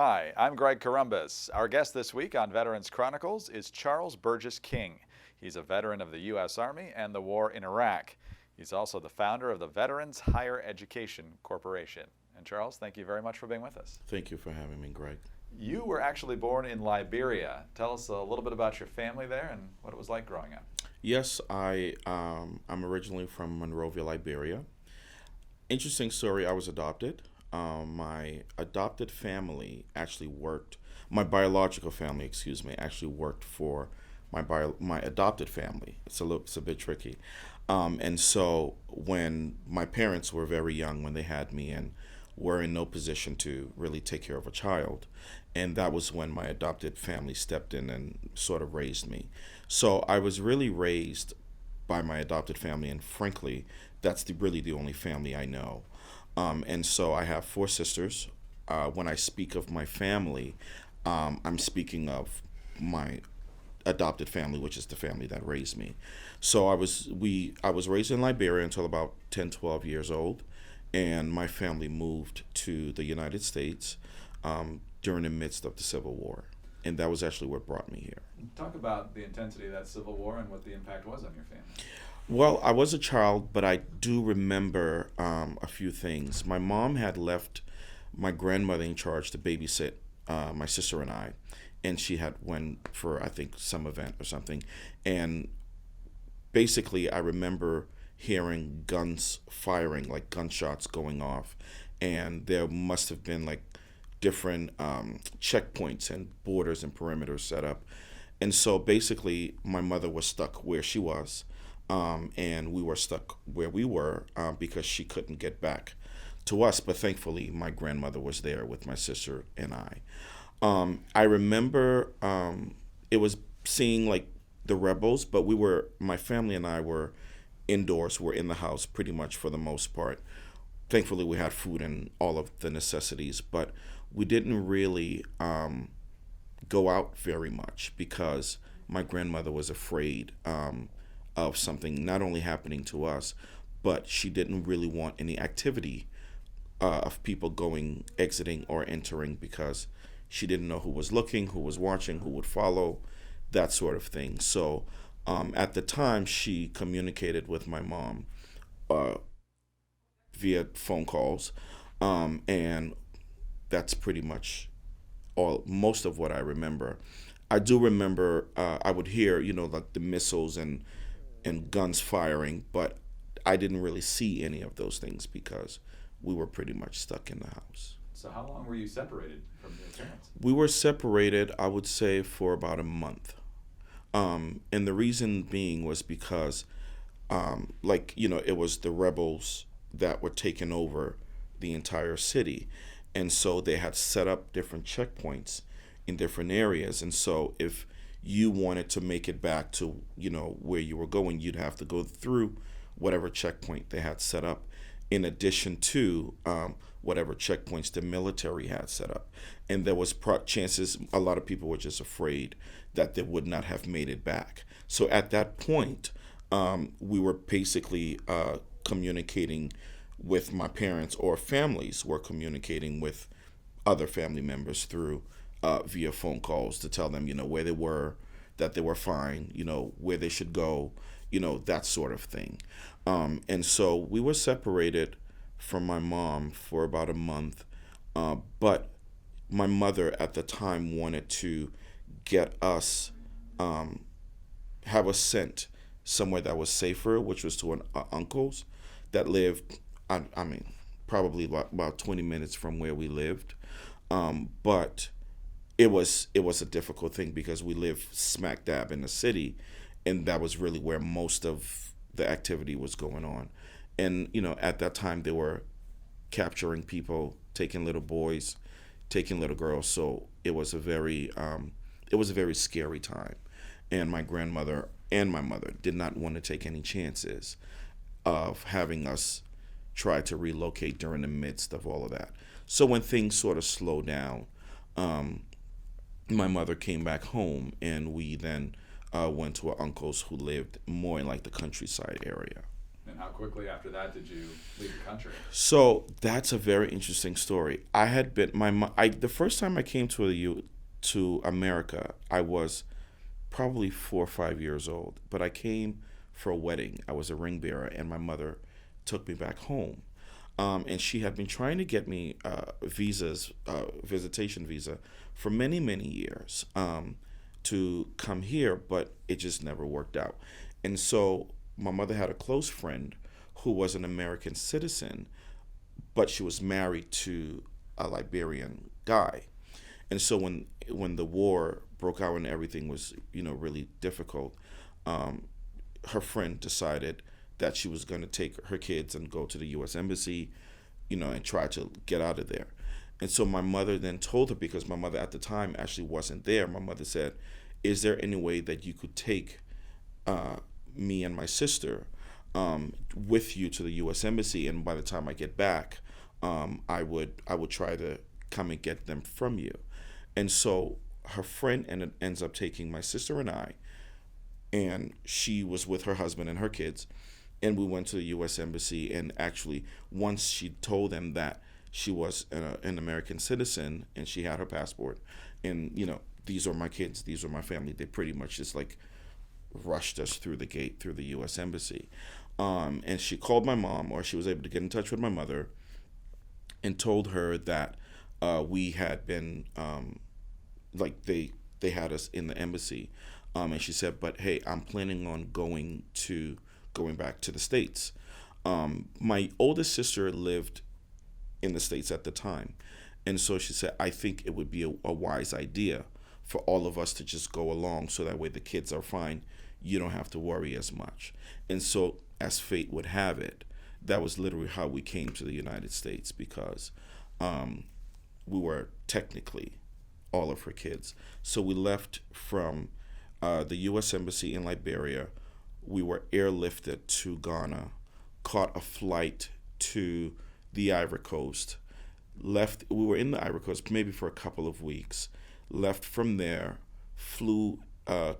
Hi, I'm Greg Columbus. Our guest this week on Veterans Chronicles is Charles Burgess King. He's a veteran of the U.S. Army and the war in Iraq. He's also the founder of the Veterans Higher Education Corporation. And Charles, thank you very much for being with us. Thank you for having me, Greg. You were actually born in Liberia. Tell us a little bit about your family there and what it was like growing up. Yes, I'm originally from Monrovia, Liberia. Interesting story. I was adopted. My adopted family actually worked. My biological family, excuse me, actually worked for my adopted family. It's a bit tricky. And so when my parents were very young when they had me and were in no position to really take care of a child, and that was when my adopted family stepped in and sort of raised me. So I was really raised by my adopted family, and frankly, that's really the only family I know. And so I have four sisters. When I speak of my family, I'm speaking of my adopted family, which is the family that raised me. So I was raised in Liberia until about 10, 12 years old, and my family moved to the United States during the midst of the Civil War, and that was actually what brought me here. Talk about the intensity of that Civil War and what the impact was on your family. Well, I was a child, but I do remember a few things. My mom had left my grandmother in charge to babysit my sister and I, and she had went for, I think, some event or something. And basically, I remember hearing guns firing, like gunshots going off, and there must have been like different checkpoints and borders and perimeters set up. And so basically, my mother was stuck where she was, and we were stuck where we were because she couldn't get back to us. But thankfully, my grandmother was there with my sister and I. I remember it was seeing like the rebels, but my family and I were indoors, were in the house pretty much for the most part. Thankfully, we had food and all of the necessities, but we didn't really go out very much because my grandmother was afraid of something not only happening to us, but she didn't really want any activity of people exiting, or entering because she didn't know who was looking, who was watching, who would follow, that sort of thing. So at the time, she communicated with my mom uh, via phone calls, and that's pretty much most of what I remember. I do remember I would hear, like the missiles and guns firing, but I didn't really see any of those things because we were pretty much stuck in the house. So how long were you separated from your parents? We were separated, I would say, for about a month. And the reason being was because, it was the rebels that were taking over the entire city. And so they had set up different checkpoints in different areas. And so if you wanted to make it back to, where you were going, you'd have to go through whatever checkpoint they had set up, in addition to whatever checkpoints the military had set up. And there was chances, a lot of people were just afraid that they would not have made it back. So at that point, we were basically communicating with my parents, or families were communicating with other family members through via phone calls to tell them, where they were, that they were fine, where they should go, that sort of thing. And so we were separated from my mom for about a month, but my mother at the time wanted to get us, have us sent somewhere that was safer, which was to an uncle's that lived, I mean, probably about 20 minutes from where we lived. But it was a difficult thing because we live smack dab in the city, and that was really where most of the activity was going on. And at that time they were capturing people, taking little boys, taking little girls. So it was a very scary time, and my grandmother and my mother did not want to take any chances of having us try to relocate during the midst of all of that. So when things sort of slowed down, my mother came back home, and we then went to our uncles who lived more in like the countryside area. And And how quickly after that did you leave the country? So that's a very interesting story. I had been the first time I came to America, I was probably 4 or 5 years old, but I came for a wedding. I was a ring bearer, and my mother took me back home. And she had been trying to get me visitation visa, for many, many years, to come here, but it just never worked out. And so my mother had a close friend who was an American citizen, but she was married to a Liberian guy. And so when the war broke out and everything was really difficult, her friend decided that she was going to take her kids and go to the U.S. Embassy, and try to get out of there. And so my mother then told her, because my mother at the time actually wasn't there, my mother said, is there any way that you could take me and my sister with you to the U.S. Embassy, and by the time I get back, I would try to come and get them from you. And so her friend ends up taking my sister and I, and she was with her husband and her kids, and we went to the U.S. Embassy. And actually, once she told them that she was an American citizen and she had her passport, and these are my kids, these are my family, they pretty much just like rushed us through the gate through the U.S. Embassy. And she called my mom, or she was able to get in touch with my mother, and told her that we had been they had us in the embassy. And she said, but hey, I'm planning on going back to the States. My oldest sister lived in the States at the time. And so she said, I think it would be a wise idea for all of us to just go along, so that way the kids are fine. You don't have to worry as much. And so, as fate would have it, that was literally how we came to the United States, because we were technically all of her kids. So we left from the U.S. Embassy in Liberia. We were airlifted to Ghana, caught a flight to the Ivory Coast. We were in the Ivory Coast maybe for a couple of weeks. Left from there,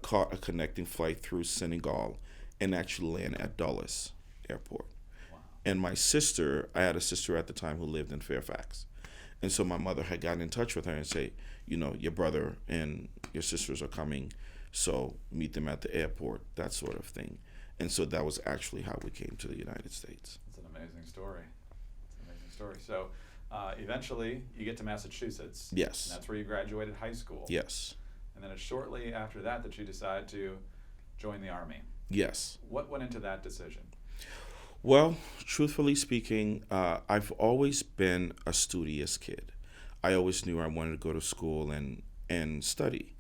caught a connecting flight through Senegal, and actually landed at Dulles Airport. Wow. And I had a sister at the time who lived in Fairfax. And so my mother had gotten in touch with her and say, your brother and your sisters are coming, so meet them at the airport, that sort of thing. And so that was actually how we came to the United States. It's an amazing story. So eventually you get to Massachusetts. Yes. And that's where you graduated high school. Yes. And then it's shortly after that you decide to join the Army. Yes. What went into that decision? Well, truthfully speaking, I've always been a studious kid. I always knew I wanted to go to school and study.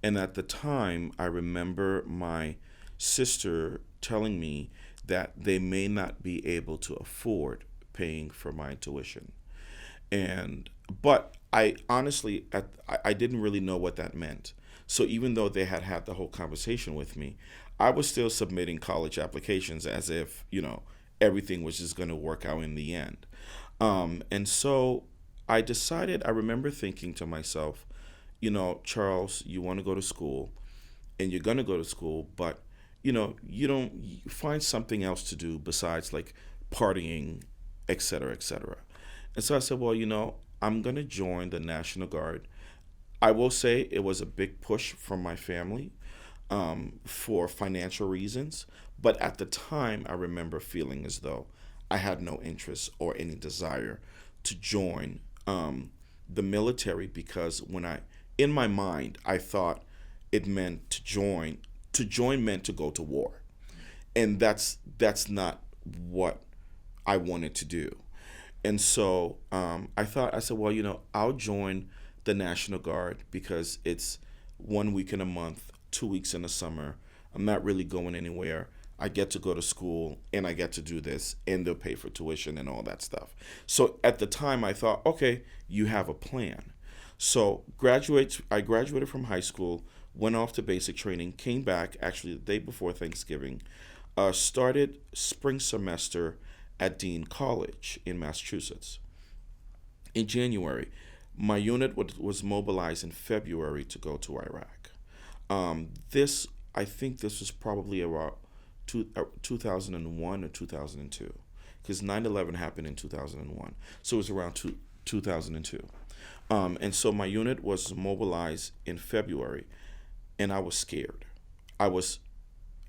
And at the time, I remember my sister telling me that they may not be able to afford paying for my tuition. But I honestly, I didn't really know what that meant. So even though they had the whole conversation with me, I was still submitting college applications as if, everything was just going to work out in the end. And so I remember thinking to myself, Charles, you want to go to school, and you're going to go to school, but, you find something else to do besides like partying, et cetera, et cetera. And so I said, well, I'm going to join the National Guard. I will say it was a big push from my family for financial reasons. But at the time, I remember feeling as though I had no interest or any desire to join the military, because in my mind, I thought it meant to join. To join meant to go to war. And that's not what I wanted to do. And so I said, well, I'll join the National Guard because it's 1 week in a month, 2 weeks in the summer. I'm not really going anywhere. I get to go to school and I get to do this, and they'll pay for tuition and all that stuff. So at the time I thought, okay, you have a plan. So I graduated from high school, went off to basic training, came back actually the day before Thanksgiving, started spring semester at Dean College in Massachusetts. In January, my unit was mobilized in February to go to Iraq. I think this was probably about 2001 or 2002, because 9/11 happened in 2001, so it was around 2002. And so my unit was mobilized in February, and I was scared. I was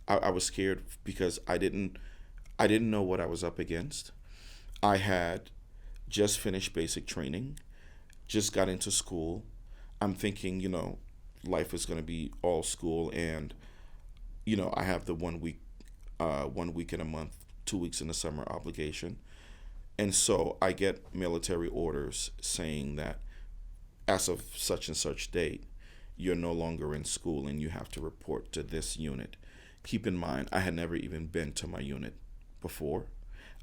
I was scared because I didn't know what I was up against. I had just finished basic training, just got into school. I'm thinking, life is going to be all school, and I have the 1 week, 1 week in a month, 2 weeks in the summer obligation, and so I get military orders saying that as of such and such date, you're no longer in school and you have to report to this unit. Keep in mind, I had never even been to my unit before.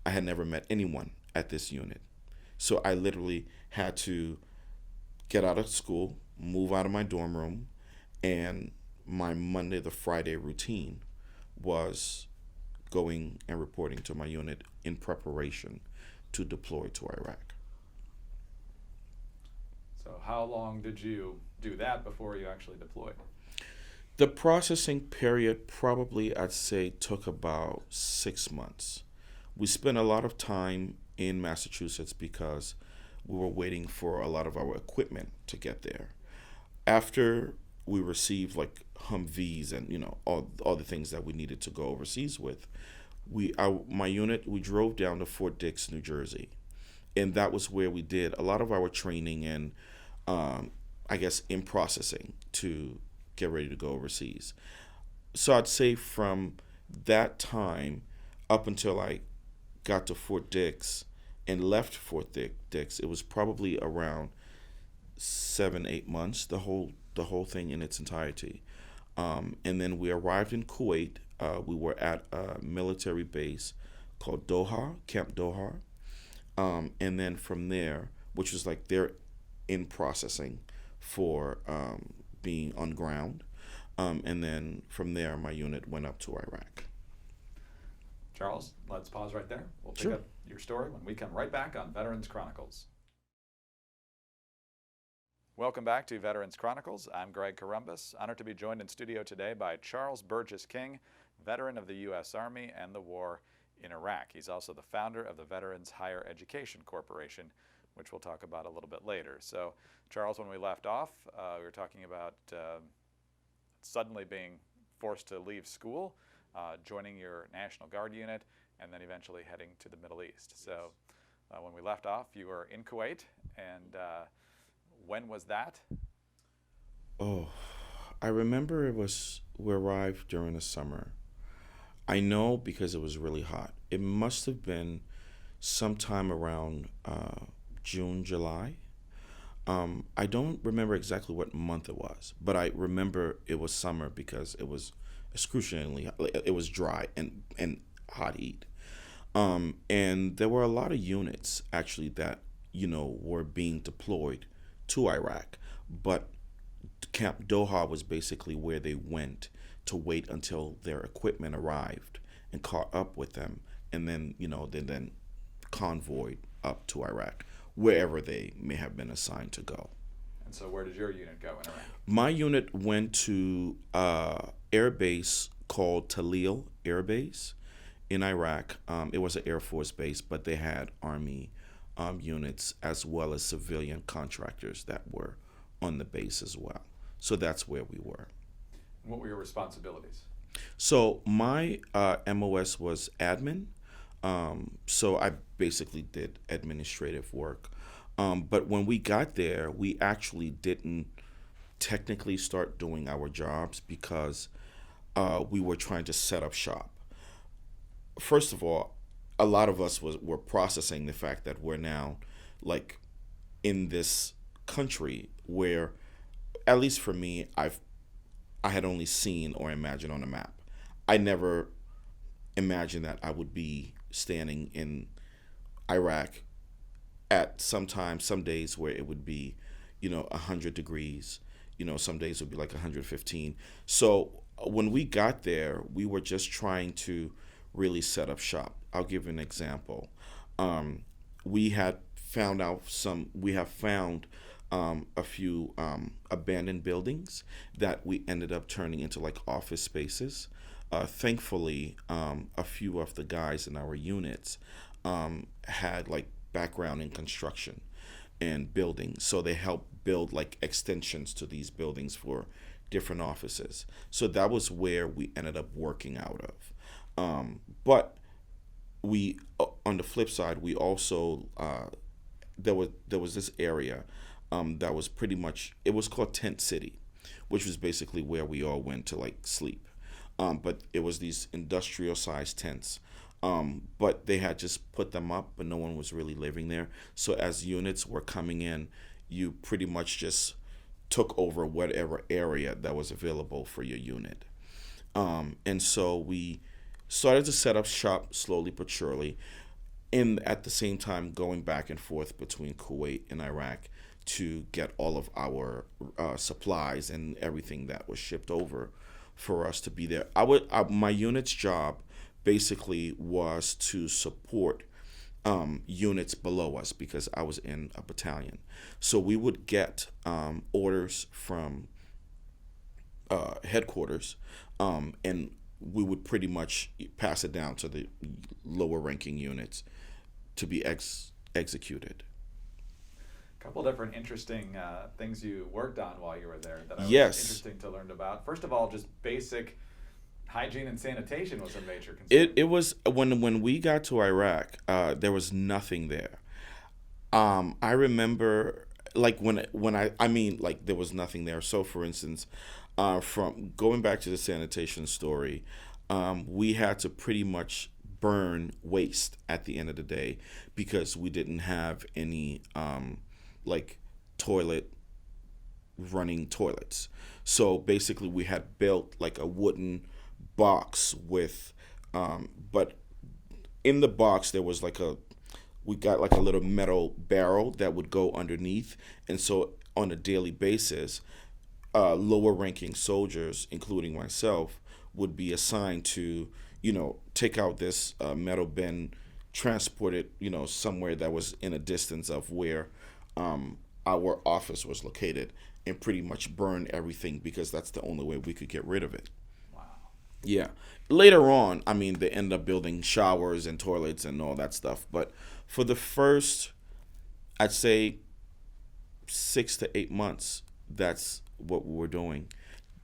I had never met anyone at this unit. So I literally had to get out of school, move out of my dorm room, and my Monday to Friday routine was going and reporting to my unit in preparation to deploy to Iraq. So how long did you do that before you actually deployed? The processing period probably, I'd say, took about 6 months. We spent a lot of time in Massachusetts because we were waiting for a lot of our equipment to get there. After we received like Humvees and all the things that we needed to go overseas with, my unit, we drove down to Fort Dix, New Jersey, and that was where we did a lot of our training and I guess in processing to get ready to go overseas. So I'd say from that time up until I got to Fort Dix and left Fort Dix, it was probably around 7-8 months, the whole thing in its entirety. And then we arrived in Kuwait. We were at a military base called Doha, Camp Doha. And then from there, which was like they're in processing for being on ground. And then from there, my unit went up to Iraq. Charles, let's pause right there. We'll pick Sure. up your story when we come right back on Veterans Chronicles. Welcome back to Veterans Chronicles. I'm Greg Columbus, honored to be joined in studio today by Charles Burgess King, veteran of the U.S. Army and the war in Iraq. He's also the founder of the Veterans Higher Education Corporation, which we'll talk about a little bit later. So, Charles, when we left off, we were talking about suddenly being forced to leave school, joining your National Guard unit, and then eventually heading to the Middle East. So, when we left off, you were in Kuwait, and when was that? Oh, I remember we arrived during the summer. I know because it was really hot. It must have been sometime around June, July. I don't remember exactly what month it was, but I remember it was summer because it was excruciatingly, it was dry and hot heat. And there were a lot of units actually that, were being deployed to Iraq, but Camp Doha was basically where they went to wait until their equipment arrived and caught up with them, and then, then convoyed up to Iraq, wherever they may have been assigned to go. And so where did your unit go in Iraq? My unit went to air base called Talil Air Base in Iraq. It was an Air Force base, but they had Army units as well as civilian contractors that were on the base as well. So that's where we were. And what were your responsibilities? So my MOS was admin. So I basically did administrative work. But when we got there, we actually didn't technically start doing our jobs because we were trying to set up shop. First of all, a lot of us were processing the fact that we're now like in this country where, at least for me, I had only seen or imagined on a map. I never imagined that I would be standing in Iraq at some days where it would be, 100 degrees, some days would be like 115. So when we got there, we were just trying to really set up shop. I'll give you an example. We have found a few abandoned buildings that we ended up turning into like office spaces. Thankfully, a few of the guys in our units had like background in construction and building, so they helped build like extensions to these buildings for different offices. So that was where we ended up working out of. But we, on the flip side, we also there was this area that was pretty much, it was called Tent City, which was basically where we all went to like sleep. But it was these industrial sized tents. But they had just put them up, but no one was really living there. So as units were coming in, you pretty much just took over whatever area that was available for your unit. And so we started to set up shop slowly but surely, and at the same time going back and forth between Kuwait and Iraq to get all of our supplies and everything that was shipped over for us to be there. My unit's job basically was to support units below us because I was in a battalion. So we would get orders from headquarters, and we would pretty much pass it down to the lower ranking units to be executed. A couple different interesting things you worked on while you were there that I was Yes. interesting to learn about. First of all, just basic hygiene and sanitation was a major concern. It was when we got to Iraq, there was nothing there. I remember like I mean like there was nothing there. So for instance, from going back to the sanitation story, we had to pretty much burn waste at the end of the day because we didn't have any like toilet running toilets. So basically we had built like a wooden box with but in the box there was we got like a little metal barrel that would go underneath, and so on a daily basis lower ranking soldiers, including myself, would be assigned to take out this metal bin, transport it somewhere that was in a distance of where our office was located, and pretty much burn everything because that's the only way we could get rid of it. Wow. Yeah. Later on, I mean, they end up building showers and toilets and all that stuff. But for the first, I'd say 6 to 8 months, that's what we were doing.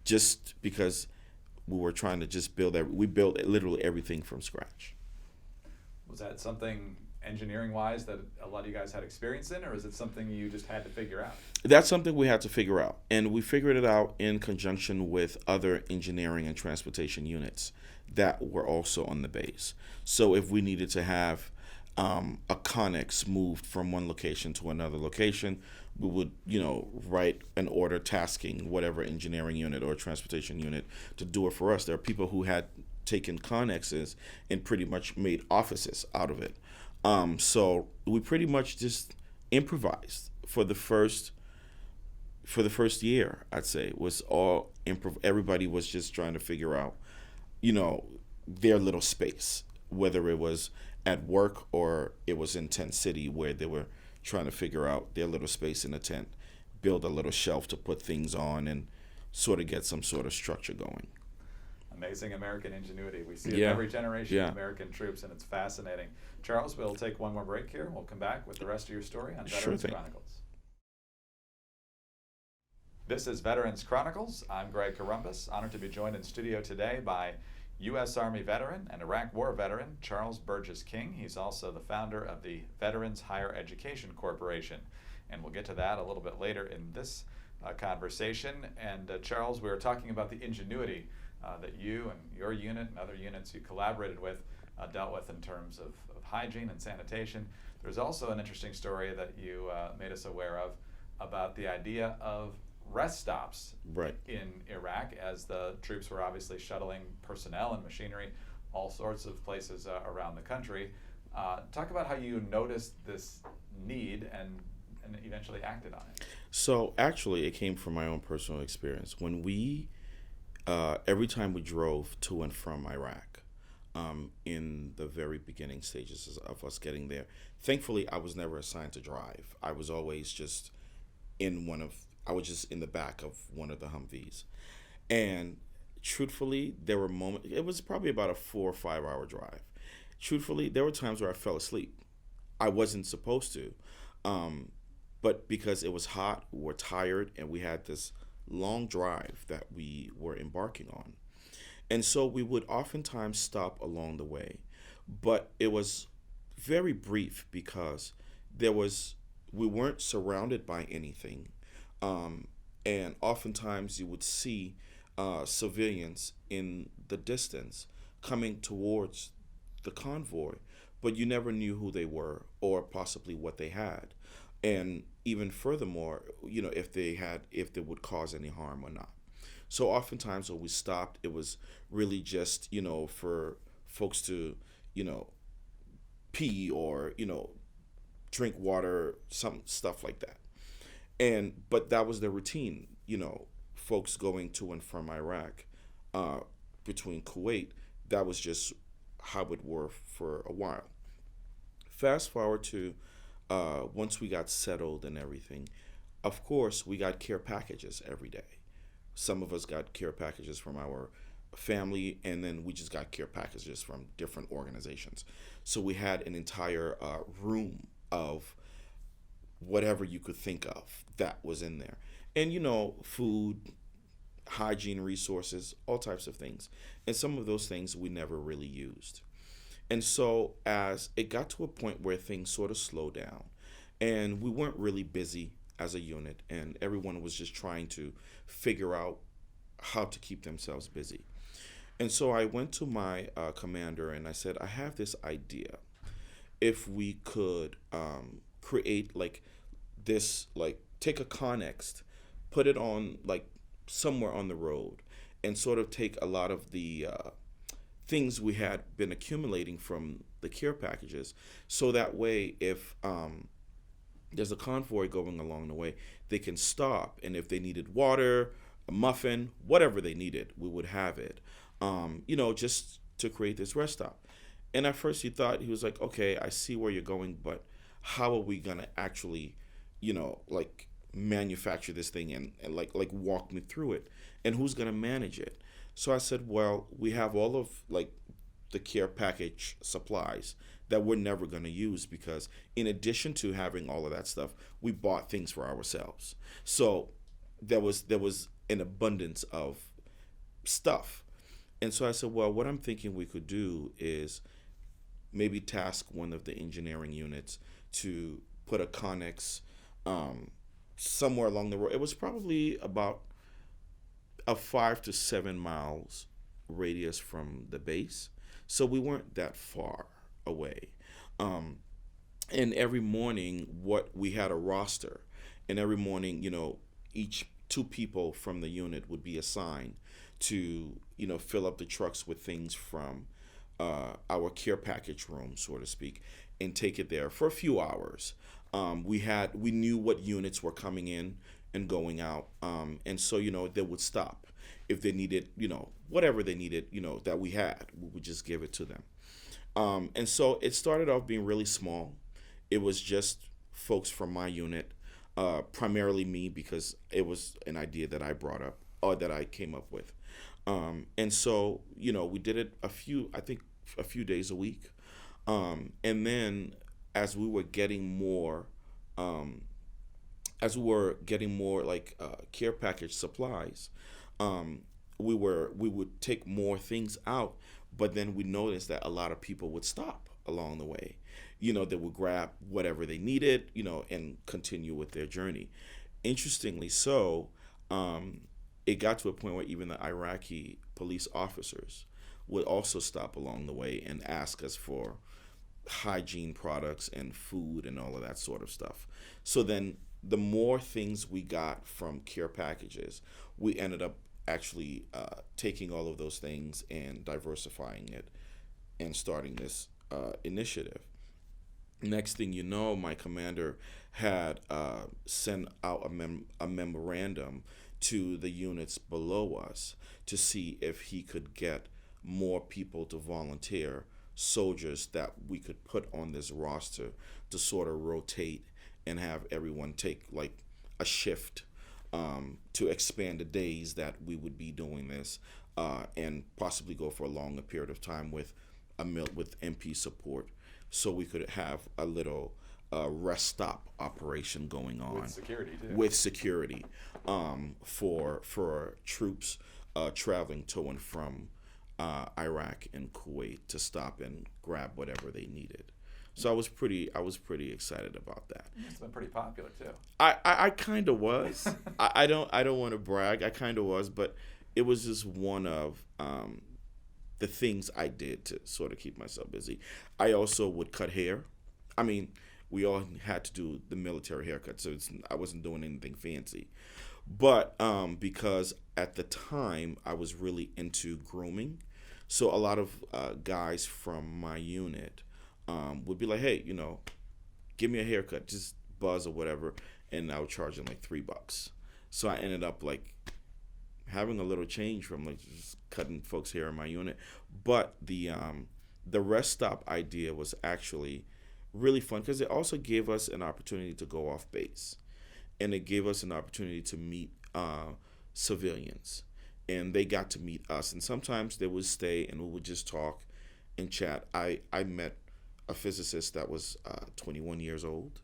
Just because we were trying to just we built literally everything from scratch. Was that something engineering-wise that a lot of you guys had experience in, or is it something you just had to figure out? That's something we had to figure out. And we figured it out in conjunction with other engineering and transportation units that were also on the base. So if we needed to have a connex moved from one location to another location, we would, write an order tasking whatever engineering unit or transportation unit to do it for us. There are people who had taken connexes and pretty much made offices out of it. So we pretty much just improvised for the first year. I'd say it was all improv. Everybody was just trying to figure out, their little space, whether it was at work or it was in Tent City where they were trying to figure out their little space in a tent, build a little shelf to put things on, and sort of get some sort of structure going. Amazing American ingenuity. We see it in Yeah. every generation Yeah. of American troops, and it's fascinating. Charles, we'll take one more break here. We'll come back with the rest of your story on Sure Veterans thing. Chronicles. This is Veterans Chronicles. I'm Greg Columbus, honored to be joined in studio today by U.S. Army veteran and Iraq War veteran Charles Burgess King. He's also the founder of the Veterans Higher Education Corporation, and we'll get to that a little bit later in this conversation. And Charles, we were talking about the ingenuity that you and your unit and other units you collaborated with dealt with in terms of hygiene and sanitation. There's also an interesting story that you made us aware of about the idea of rest stops Right. in Iraq, as the troops were obviously shuttling personnel and machinery all sorts of places around the country. Talk about how you noticed this need and eventually acted on it. So actually, it came from my own personal experience. When every time we drove to and from Iraq, in the very beginning stages of us getting there, thankfully I was never assigned to drive. I was always just I was just in the back of one of the Humvees. And truthfully, there were moments. It was probably about a 4 or 5 hour drive. Truthfully, there were times where I fell asleep. I wasn't supposed to, um, but because it was hot, we were tired, and we had this long drive that we were embarking on. And so we would oftentimes stop along the way, but it was very brief because there was we weren't surrounded by anything, um, and oftentimes you would see civilians in the distance coming towards the convoy, but you never knew who they were or possibly what they had, and even furthermore, if they would cause any harm or not. So oftentimes when we stopped, it was really just for folks to you know pee or drink water, some stuff like that. And but that was the routine. Folks going to and from Iraq, uh, between Kuwait. That was just how it were for a while. Fast forward to once we got settled and everything. Of course, we got care packages every day. Some of us got care packages from our family, and then we just got care packages from different organizations. So we had an entire room of whatever you could think of that was in there. And food, hygiene resources, all types of things. And some of those things we never really used. And so as it got to a point where things sort of slowed down and we weren't really busy as a unit, and everyone was just trying to figure out how to keep themselves busy. And so I went to my commander and I said, I have this idea. If we could create like this, like take a Connext, put it on like somewhere on the road, and sort of take a lot of the things we had been accumulating from the care packages, so that way if there's a convoy going along the way, they can stop, and if they needed water, a muffin, whatever they needed, we would have it. Just to create this rest stop. And at first he was like, okay, I see where you're going, but how are we gonna actually, like manufacture this thing and like walk me through it, and who's gonna manage it? So I said, well, we have all of like the care package supplies that we're never going to use, because in addition to having all of that stuff, we bought things for ourselves. So there was an abundance of stuff. And so I said, well, what I'm thinking we could do is maybe task one of the engineering units to put a Connex somewhere along the road. It was probably about a 5 to 7 miles radius from the base. So we weren't that far away. Um, and every morning, what we had a roster, and every morning, each two people from the unit would be assigned to, fill up the trucks with things from our care package room, so to speak, and take it there for a few hours. We knew what units were coming in and going out, and so they would stop if they needed, whatever they needed, that we had, we would just give it to them. And so it started off being really small. It was just folks from my unit, primarily me, because it was an idea that I brought up or that I came up with. And so, we did it I think a few days a week. And then as we were getting more, like care package supplies, we would take more things out, but then we noticed that a lot of people would stop along the way. They would grab whatever they needed, and continue with their journey. Interestingly, so it got to a point where even the Iraqi police officers would also stop along the way and ask us for hygiene products and food and all of that sort of stuff. So then the more things we got from care packages, we ended up actually taking all of those things and diversifying it and starting this initiative. Next thing you know, my commander had sent out a memorandum to the units below us to see if he could get more people to volunteer, soldiers that we could put on this roster to sort of rotate and have everyone take like a shift, to expand the days that we would be doing this, and possibly go for a longer period of time with with MP support, so we could have a little rest stop operation going on With security too. with security for troops traveling to and from Iraq and Kuwait to stop and grab whatever they needed. So I was pretty excited about that. It's been pretty popular too. I kind of was. I don't want to brag. I kind of was, but it was just one of the things I did to sort of keep myself busy. I also would cut hair. I mean, we all had to do the military haircut, so I wasn't doing anything fancy. But because at the time I was really into grooming, so a lot of guys from my unit would be like, "Hey, give me a haircut, just buzz or whatever," and I would charge them like $3. So I ended up like having a little change from like just cutting folks' hair in my unit. But the rest stop idea was actually really fun because it also gave us an opportunity to go off base, and it gave us an opportunity to meet civilians, and they got to meet us. And sometimes they would stay and we would just talk and chat. I met a physicist that was 21 years old,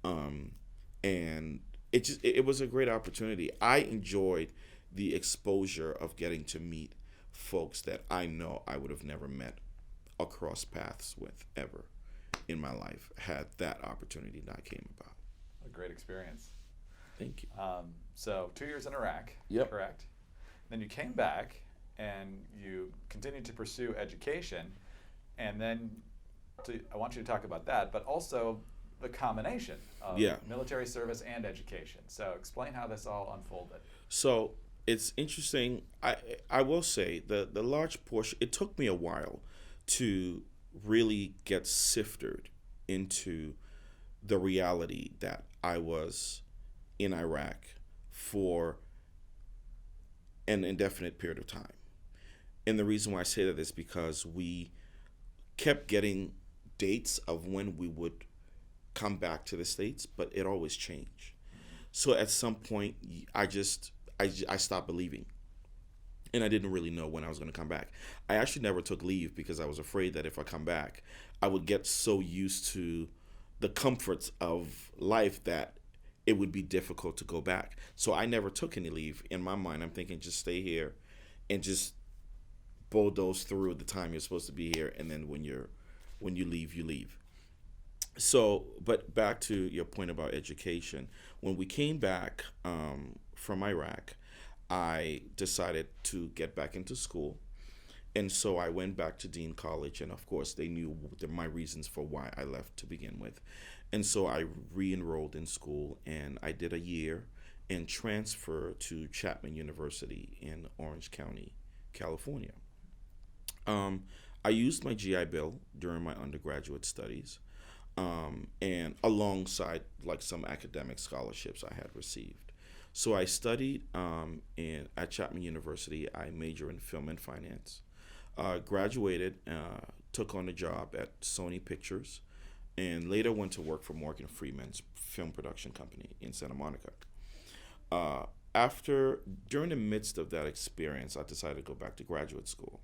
and it was a great opportunity. I enjoyed the exposure of getting to meet folks that I know I would have never met or crossed paths with ever in my life had that opportunity not came about. A great experience. Thank you. So 2 years in Iraq, Yep. correct? Then you came back and you continued to pursue education, and then I want you to talk about that, but also the combination of Yeah. military service and education. So explain how this all unfolded. So it's interesting. I will say the large portion. It took me a while to really get sifted into the reality that I was in Iraq for an indefinite period of time. And the reason why I say that is because we kept getting dates of when we would come back to the States, but it always changed. So at some point, I stopped believing, and I didn't really know when I was going to come back. I actually never took leave because I was afraid that if I come back, I would get so used to the comforts of life that it would be difficult to go back. So I never took any leave. In my mind, I'm thinking just stay here and just bulldoze through the time you're supposed to be here, and then when you leave, you leave. So, but back to your point about education. When we came back from Iraq, I decided to get back into school. And so I went back to Dean College, and of course, they knew my reasons for why I left to begin with. And so I re-enrolled in school, and I did a year and transferred to Chapman University in Orange County, California. I used my GI Bill during my undergraduate studies, and alongside like some academic scholarships I had received. So I studied at Chapman University. I majored in film and finance. Graduated, took on a job at Sony Pictures, and later went to work for Morgan Freeman's film production company in Santa Monica. During the midst of that experience, I decided to go back to graduate school.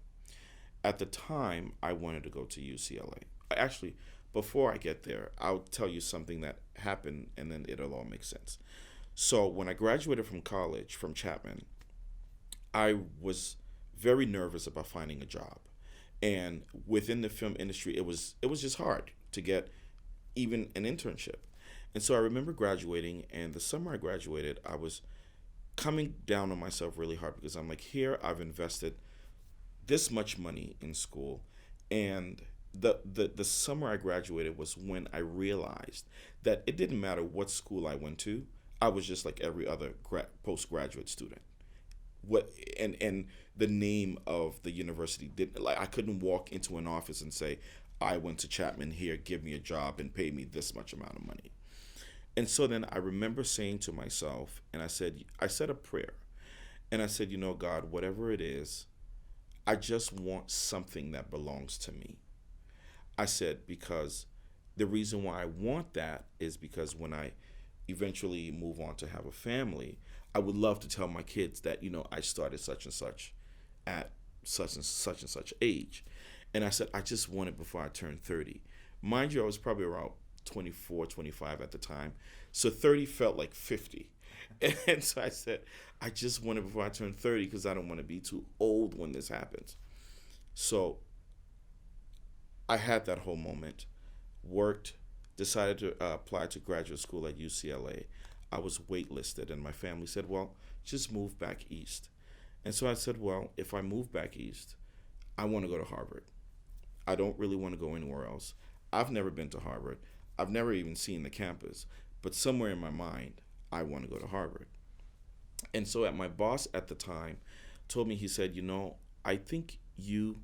At the time, I wanted to go to UCLA. Actually, before I get there, I'll tell you something that happened, and then it'll all make sense. So when I graduated from college, from Chapman, I was very nervous about finding a job. And within the film industry, it was just hard to get even an internship. And so I remember graduating, and the summer I graduated, I was coming down on myself really hard because I'm like, here I've invested this much money in school, and the summer I graduated was when I realized that it didn't matter what school I went to. I was just like every other postgraduate student. And the name of the university didn't, like, I couldn't walk into an office and say, I went to Chapman, here, give me a job and pay me this much amount of money. And so then I remember saying to myself, and I said a prayer, and I said, God, whatever it is, I just want something that belongs to me. I said, because the reason why I want that is because when I eventually move on to have a family, I would love to tell my kids that, I started such and such at such and such age. And I said, I just want it before I turn 30. Mind you, I was probably around 24, 25 at the time. So 30 felt like 50. And so I said, I just want it before I turn 30 because I don't want to be too old when this happens. So I had that whole moment, worked, decided to apply to graduate school at UCLA. I was waitlisted, and my family said, well, just move back east. And so I said, well, if I move back east, I want to go to Harvard. I don't really want to go anywhere else. I've never been to Harvard. I've never even seen the campus. But somewhere in my mind, I want to go to Harvard. And so my boss at the time told me, he said, I think you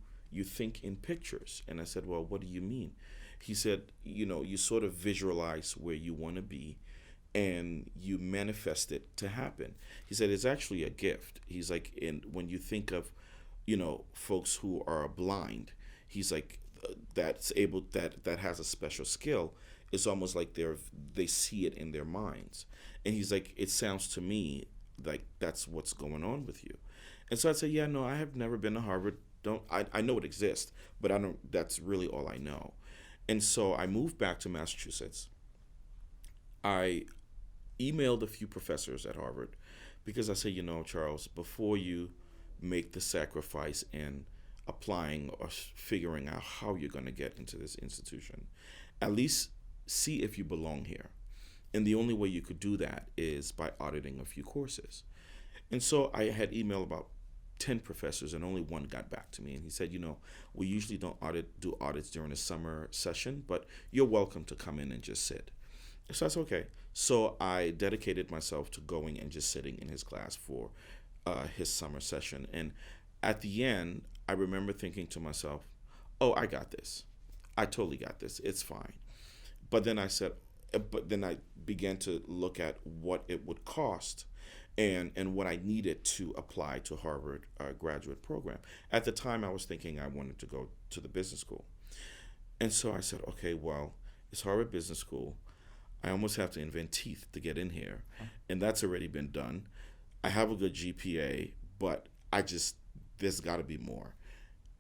think in pictures. And I said, well, what do you mean? He said, you sort of visualize where you want to be and you manifest it to happen. He said, it's actually a gift. He's like, when you think of, folks who are blind, he's like, that has a special skill. It's almost like they see it in their minds. And he's like, it sounds to me like that's what's going on with you. And so I said, yeah, no, I have never been to Harvard. I know it exists, but I don't. That's really all I know. And so I moved back to Massachusetts. I emailed a few professors at Harvard because I said, Charles, before you make the sacrifice in applying or figuring out how you're going to get into this institution, at least see if you belong here. And the only way you could do that is by auditing a few courses. And so I had emailed about 10 professors and only one got back to me. And he said, we usually don't do audits during the summer session, but you're welcome to come in and just sit. So that's okay. So I dedicated myself to going and just sitting in his class for his summer session. And at the end, I remember thinking to myself, oh, I got this. I totally got this. It's fine. But then I began to look at what it would cost and what I needed to apply to Harvard graduate program. At the time, I was thinking I wanted to go to the business school. And so I said, okay, well, it's Harvard Business School. I almost have to invent teeth to get in here. And that's already been done. I have a good GPA, but there's got to be more.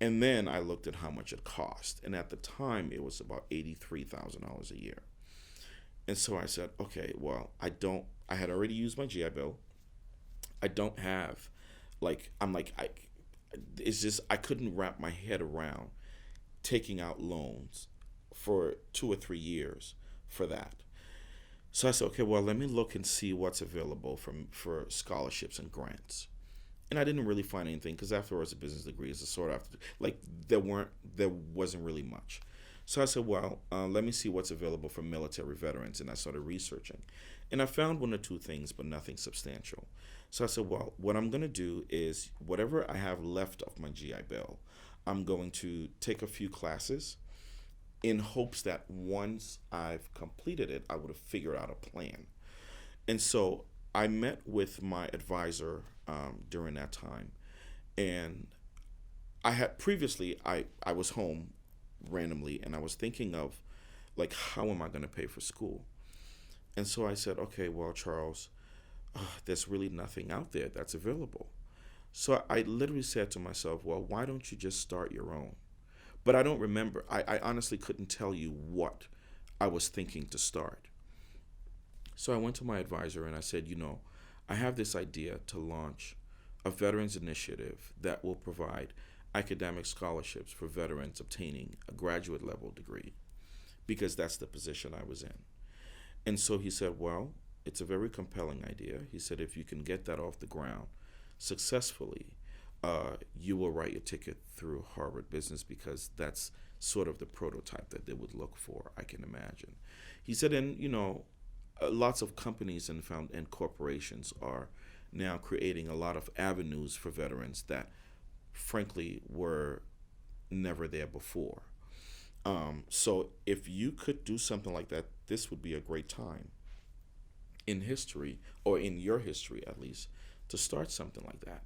And then I looked at how much it cost. And at the time, it was about $83,000 a year. And so I said, okay, well, I had already used my GI Bill. I don't have, it's just, I couldn't wrap my head around taking out loans for 2 or 3 years for that. So I said, okay, well, let me look and see what's available for scholarships and grants. And I didn't really find anything because afterwards, a business degree is a sort of, there wasn't really much. So I said, well, let me see what's available for military veterans. And I started researching. And I found 1 or 2 things, but nothing substantial. So I said, well, what I'm going to do is whatever I have left of my GI Bill, I'm going to take a few classes in hopes that once I've completed it, I would have figured out a plan. And so I met with my advisor during that time. And I had previously, I was home randomly and I was thinking of how am I going to pay for school? And so I said, okay, well, Charles, there's really nothing out there that's available. So I literally said to myself, well, why don't you just start your own? But I don't remember. I honestly couldn't tell you what I was thinking to start. So I went to my advisor and I said, I have this idea to launch a veterans initiative that will provide academic scholarships for veterans obtaining a graduate level degree, because that's the position I was in. And so he said, well, it's a very compelling idea. He said, if you can get that off the ground successfully, you will write your ticket through Harvard Business, because that's sort of the prototype that they would look for, I can imagine. He said, and lots of companies and corporations are now creating a lot of avenues for veterans that frankly were never there before. So if you could do something like that, this would be a great time in history, or in your history at least, to start something like that.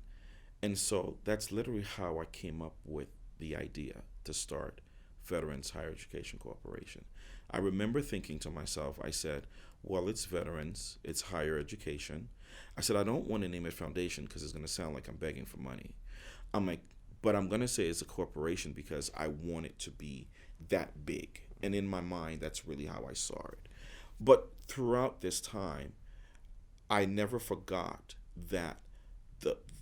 And so that's literally how I came up with the idea to start Veterans Higher Education Corporation. I remember thinking to myself, I said, well, it's veterans, it's higher education. I said, I don't want to name it foundation because it's going to sound like I'm begging for money. I'm like, but I'm gonna say it's a corporation because I want it to be that big. And in my mind, that's really how I saw it. But throughout this time, I never forgot that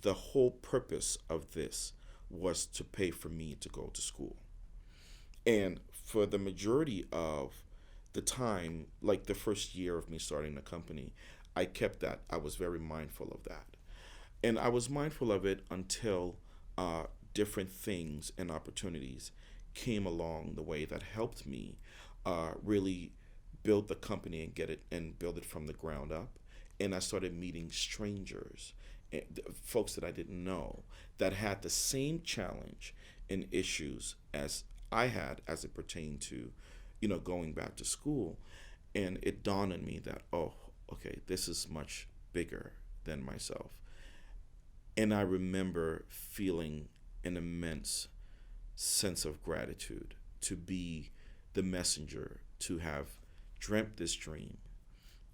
the whole purpose of this was to pay for me to go to school. And for the majority of the time, like the first year of me starting the company, I kept that. I was very mindful of that. And I was mindful of it until uh, different things and opportunities came along the way that helped me really build the company and get it and build it from the ground up. And I started meeting strangers, folks that I didn't know, that had the same challenge and issues as I had as it pertained to, going back to school. And it dawned on me that, oh, okay, this is much bigger than myself. And I remember feeling an immense sense of gratitude to be the messenger, to have dreamt this dream,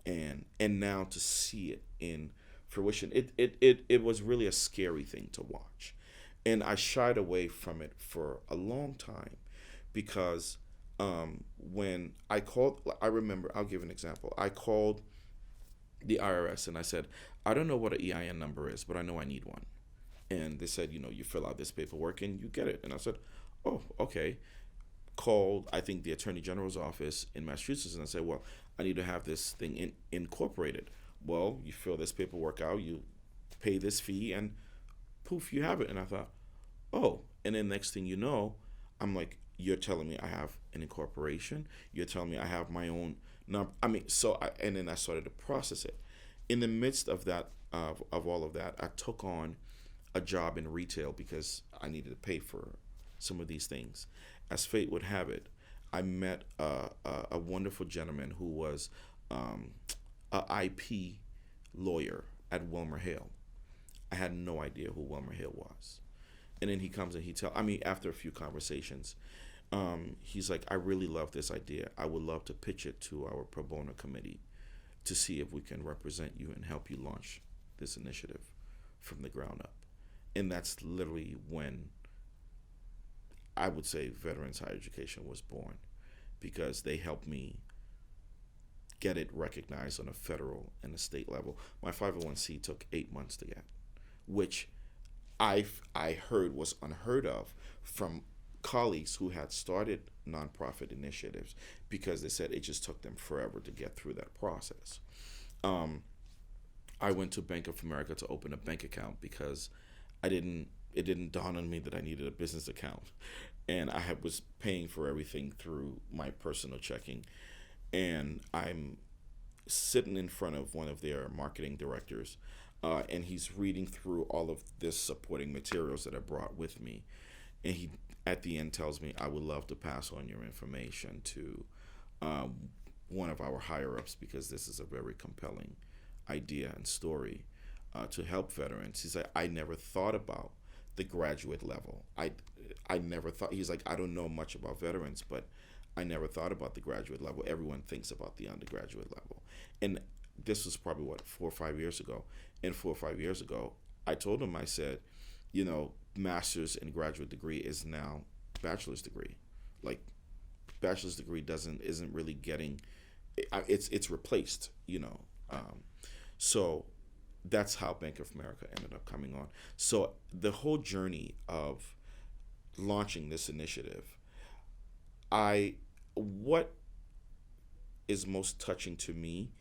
and now to see it in fruition. It was really a scary thing to watch. And I shied away from it for a long time because when I called, I remember, I'll give an example. I called the IRS and I said, I don't know what an EIN number is, but I know I need one. And they said, you fill out this paperwork and you get it. And I said, oh, okay. Called, I think, the Attorney General's office in Massachusetts, and I said, well, I need to have this thing incorporated. Well, you fill this paperwork out, you pay this fee, and poof, you have it. And I thought, oh. And then next thing you know, I'm like, you're telling me I have an incorporation? You're telling me I have my own number? And then I started to process it. In the midst of that, of all of that, I took on a job in retail because I needed to pay for some of these things. As fate would have it, I met a wonderful gentleman who was a IP lawyer at Wilmer Hill. I had no idea who Wilmer Hill was. And then he comes and after a few conversations, he's like, I really love this idea. I would love to pitch it to our pro bono committee to see if we can represent you and help you launch this initiative from the ground up. And that's literally when I would say Veterans Higher Education was born, because they helped me get it recognized on a federal and a state level. My 501c took 8 months to get, which I heard was unheard of from colleagues who had started nonprofit initiatives, because they said it just took them forever to get through that process. I went to Bank of America to open a bank account because it didn't dawn on me that I needed a business account. And was paying for everything through my personal checking. And I'm sitting in front of one of their marketing directors, and he's reading through all of this supporting materials that I brought with me. And he, at the end, tells me, I would love to pass on your information to one of our higher-ups, because this is a very compelling idea and story to help veterans. He's like, I never thought about the graduate level. I never thought, he's like, I don't know much about veterans, but I never thought about the graduate level. Everyone thinks about the undergraduate level. And this was probably 4 or 5 years ago. And 4 or 5 years ago, I told him, I said, master's and graduate degree is now bachelor's degree. Like, bachelor's degree isn't really getting, it's replaced, So that's how Bank of America ended up coming on. So the whole journey of launching this initiative, what is most touching to me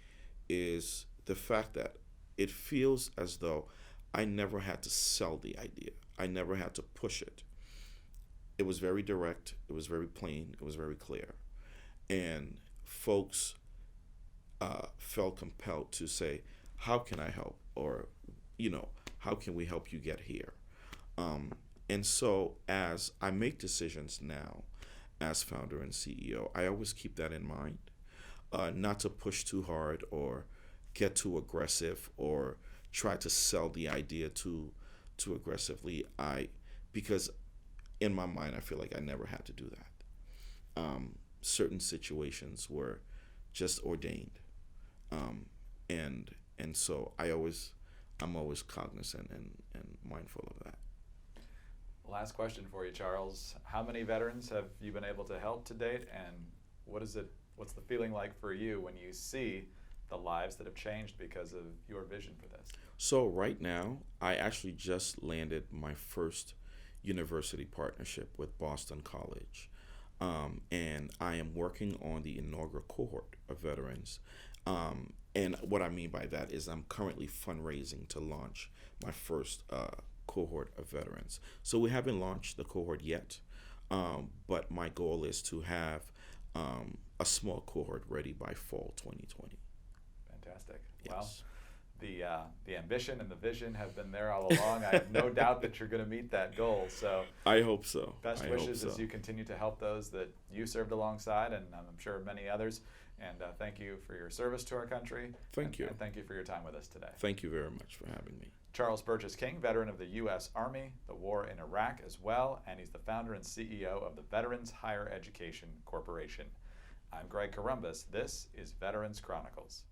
is the fact that it feels as though I never had to sell the idea. I never had to push it. It was very direct. It was very plain. It was very clear. And folks felt compelled to say, how can I help? Or, how can we help you get here? And so as I make decisions now as founder and CEO, I always keep that in mind, not to push too hard or get too aggressive or try to sell the idea too aggressively. Because in my mind, I feel like I never had to do that. Certain situations were just ordained, and so I'm always cognizant and mindful of that. Last question for you, Charles. How many veterans have you been able to help to date, and what's the feeling like for you when you see the lives that have changed because of your vision for this? So right now, I actually just landed my first university partnership with Boston College. And I am working on the inaugural cohort of veterans. And what I mean by that is I'm currently fundraising to launch my first cohort of veterans. So we haven't launched the cohort yet, but my goal is to have a small cohort ready by fall 2020. Fantastic. Yes. Well, the ambition and the vision have been there all along. I have no doubt that you're going to meet that goal. So I hope so. Best I wishes hope as so. you continue to help those that you served alongside, and I'm sure many others. And thank you for your service to our country. Thank you. And thank you for your time with us today. Thank you very much for having me. Charles Burgess King, veteran of the U.S. Army, the war in Iraq as well, and he's the founder and CEO of the Veterans Higher Education Corporation. I'm Greg Columbus. This is Veterans Chronicles.